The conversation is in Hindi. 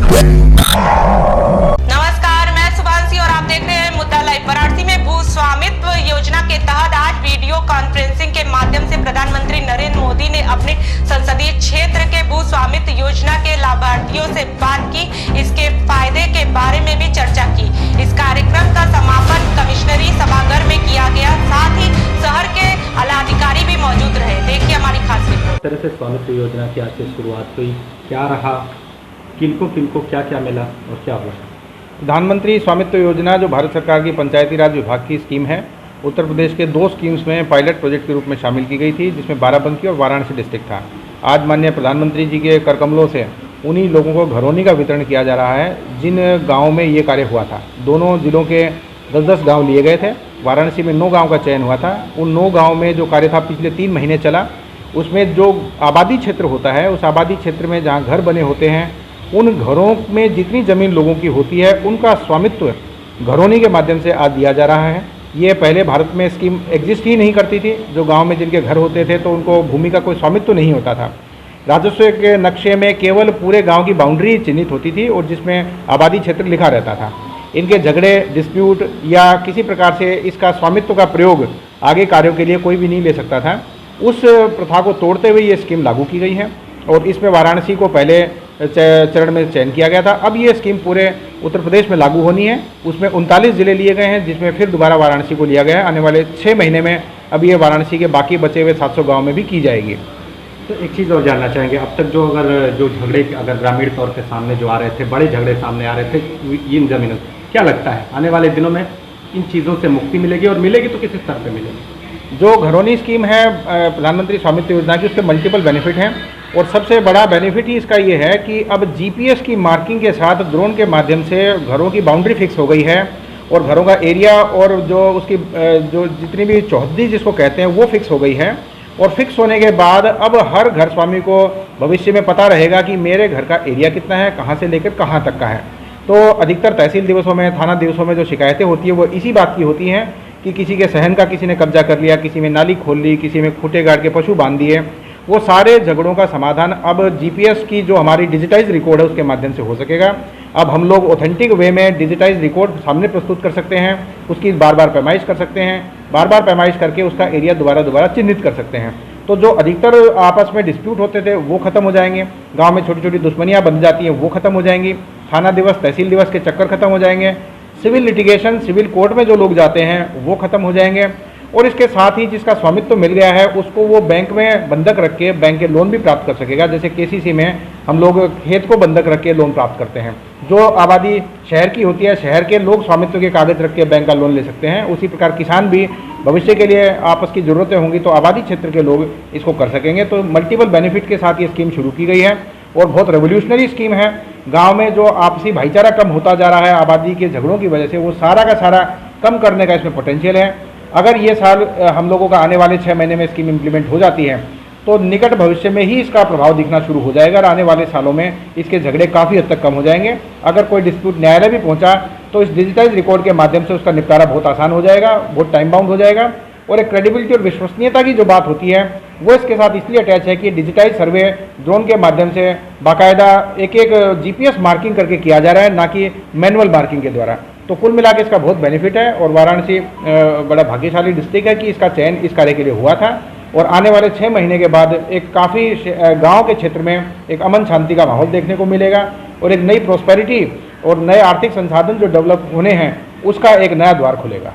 नमस्कार, मैं सुभांशी और आप देख रहे हैं मुद्दा लाइव। वाराणसी में भू स्वामित्व योजना के तहत आज वीडियो कॉन्फ्रेंसिंग के माध्यम से प्रधानमंत्री नरेंद्र मोदी ने अपने संसदीय क्षेत्र के भू स्वामित्व योजना के लाभार्थियों से बात की। इसके फायदे के बारे में भी चर्चा की। इस कार्यक्रम का समापन कमिश्नरी सभागार में किया गया। साथ ही शहर के आलाधिकारी भी मौजूद रहे। देखिए हमारी खास रिपोर्ट। इस तरह से स्वामित्व योजना की आज से शुरुआत हुई, क्या रहा, किनको क्या क्या मिला और क्या हुआ? प्रधानमंत्री स्वामित्व योजना जो भारत सरकार की पंचायती राज विभाग की स्कीम है, उत्तर प्रदेश के 2 स्कीम्स में पायलट प्रोजेक्ट के रूप में शामिल की गई थी, जिसमें बाराबंकी और वाराणसी डिस्ट्रिक्ट था। आज माननीय प्रधानमंत्री जी के कर कमलों से उन्हीं लोगों को घरौनी का वितरण किया जा रहा है जिन गाँव में ये कार्य हुआ था। दोनों जिलों के 10-10 गाँव लिए गए थे। वाराणसी में 9 गाँव का चयन हुआ था। उन 9 गाँव में जो कार्य था पिछले 3 महीने चला। उसमें जो आबादी क्षेत्र होता है, उस आबादी क्षेत्र में जहाँ घर बने होते हैं, उन घरों में जितनी ज़मीन लोगों की होती है उनका स्वामित्व घरौनी के माध्यम से आज दिया जा रहा है। ये पहले भारत में स्कीम एग्जिस्ट ही नहीं करती थी। जो गांव में जिनके घर होते थे तो उनको भूमि का कोई स्वामित्व नहीं होता था। राजस्व के नक्शे में केवल पूरे गांव की बाउंड्री चिन्हित होती थी और जिसमें आबादी क्षेत्र लिखा रहता था। इनके झगड़े, डिस्प्यूट या किसी प्रकार से इसका स्वामित्व का प्रयोग आगे कार्यों के लिए कोई भी नहीं ले सकता था। उस प्रथा को तोड़ते हुए ये स्कीम लागू की गई है और इसमें वाराणसी को पहले चरण में चयन किया गया था। अब ये स्कीम पूरे उत्तर प्रदेश में लागू होनी है। उसमें 39 जिले लिए गए हैं, जिसमें फिर दोबारा वाराणसी को लिया गया है। आने वाले 6 महीने में अब ये वाराणसी के बाकी बचे हुए 700 गाँव में भी की जाएगी। तो एक चीज़ और जानना चाहेंगे, अब तक जो झगड़े अगर ग्रामीण तौर पे सामने जो आ रहे थे, बड़े झगड़े सामने आ रहे थे इन जमीनों, क्या लगता है आने वाले दिनों में इन चीज़ों से मुक्ति मिलेगी और मिलेगी तो किस स्तर पर मिलेगी? जो घरौनी स्कीम है प्रधानमंत्री स्वामित्व योजना की, उसके मल्टीपल बेनिफिट हैं और सबसे बड़ा बेनिफिट ही इसका ये है कि अब जीपीएस की मार्किंग के साथ ड्रोन के माध्यम से घरों की बाउंड्री फिक्स हो गई है और घरों का एरिया और जो उसकी जो जितनी भी चौहद्दी जिसको कहते हैं वो फिक्स हो गई है। और फिक्स होने के बाद अब हर घर स्वामी को भविष्य में पता रहेगा कि मेरे घर का एरिया कितना है, कहाँ से लेकर कहाँ तक का है। तो अधिकतर तहसील दिवसों में, थाना दिवसों में जो शिकायतें होती है वो इसी बात की होती हैं कि किसी के सहन का किसी ने कब्जा कर लिया, किसी में नाली खोल ली, किसी में खूंटे गाड़ के पशु बांध दिए। वो सारे झगड़ों का समाधान अब जीपीएस की जो हमारी डिजिटाइज रिकॉर्ड है उसके माध्यम से हो सकेगा। अब हम लोग ऑथेंटिक वे में डिजिटाइज रिकॉर्ड सामने प्रस्तुत कर सकते हैं, उसकी बार बार पैमाइश कर सकते हैं, बार बार पैमाइश करके उसका एरिया दोबारा चिन्हित कर सकते हैं। तो जो अधिकतर आपस में डिस्प्यूट होते थे वो खत्म हो जाएंगे। गाँव में छोटी छोटी दुश्मनियाँ बन जाती हैं वो खत्म हो जाएंगी। थाना दिवस, तहसील दिवस के चक्कर खत्म हो जाएंगे। सिविल लिटिगेशन, सिविल कोर्ट में जो लोग जाते हैं वो खत्म हो जाएंगे। और इसके साथ ही जिसका स्वामित्व मिल गया है उसको वो बैंक में बंधक रख के बैंक के लोन भी प्राप्त कर सकेगा। जैसे केसीसी में हम लोग खेत को बंधक रख के लोन प्राप्त करते हैं। जो आबादी शहर की होती है, शहर के लोग स्वामित्व के कागज रख के बैंक का लोन ले सकते हैं। उसी प्रकार किसान भी भविष्य के लिए आपस की ज़रूरतें होंगी तो आबादी क्षेत्र के लोग इसको कर सकेंगे। तो मल्टीपल बेनिफिट के साथ ये स्कीम शुरू की गई है और बहुत रेवोल्यूशनरी स्कीम है। गांव में जो आपसी भाईचारा कम होता जा रहा है आबादी के झगड़ों की वजह से, वो सारा का सारा कम करने का इसमें पोटेंशियल है। अगर ये साल हम लोगों का आने वाले 6 महीने में स्कीम इम्प्लीमेंट हो जाती है तो निकट भविष्य में ही इसका प्रभाव दिखना शुरू हो जाएगा और आने वाले सालों में इसके झगड़े काफ़ी हद तक कम हो जाएंगे। अगर कोई डिस्प्यूट न्यायालय भी पहुंचा तो इस डिजिटाइज रिकॉर्ड के माध्यम से उसका निपटारा बहुत आसान हो जाएगा, बहुत टाइम बाउंड हो जाएगा। और एक क्रेडिबिलिटी और विश्वसनीयता की जो बात होती है वो इसके साथ इसलिए अटैच है कि डिजिटाइज सर्वे ड्रोन के माध्यम से बाकायदा एक जीपीएस मार्किंग करके किया जा रहा है, ना कि मैनुअल मार्किंग के द्वारा। तो कुल मिला के इसका बहुत बेनिफिट है और वाराणसी बड़ा भाग्यशाली डिस्ट्रिक्ट है कि इसका चयन इस कार्य के लिए हुआ था। और आने वाले 6 महीने के बाद एक काफ़ी गांव के क्षेत्र में एक अमन शांति का माहौल देखने को मिलेगा और एक नई प्रॉस्पेरिटी और नए आर्थिक संसाधन जो डेवलप होने हैं उसका एक नया द्वार खुलेगा।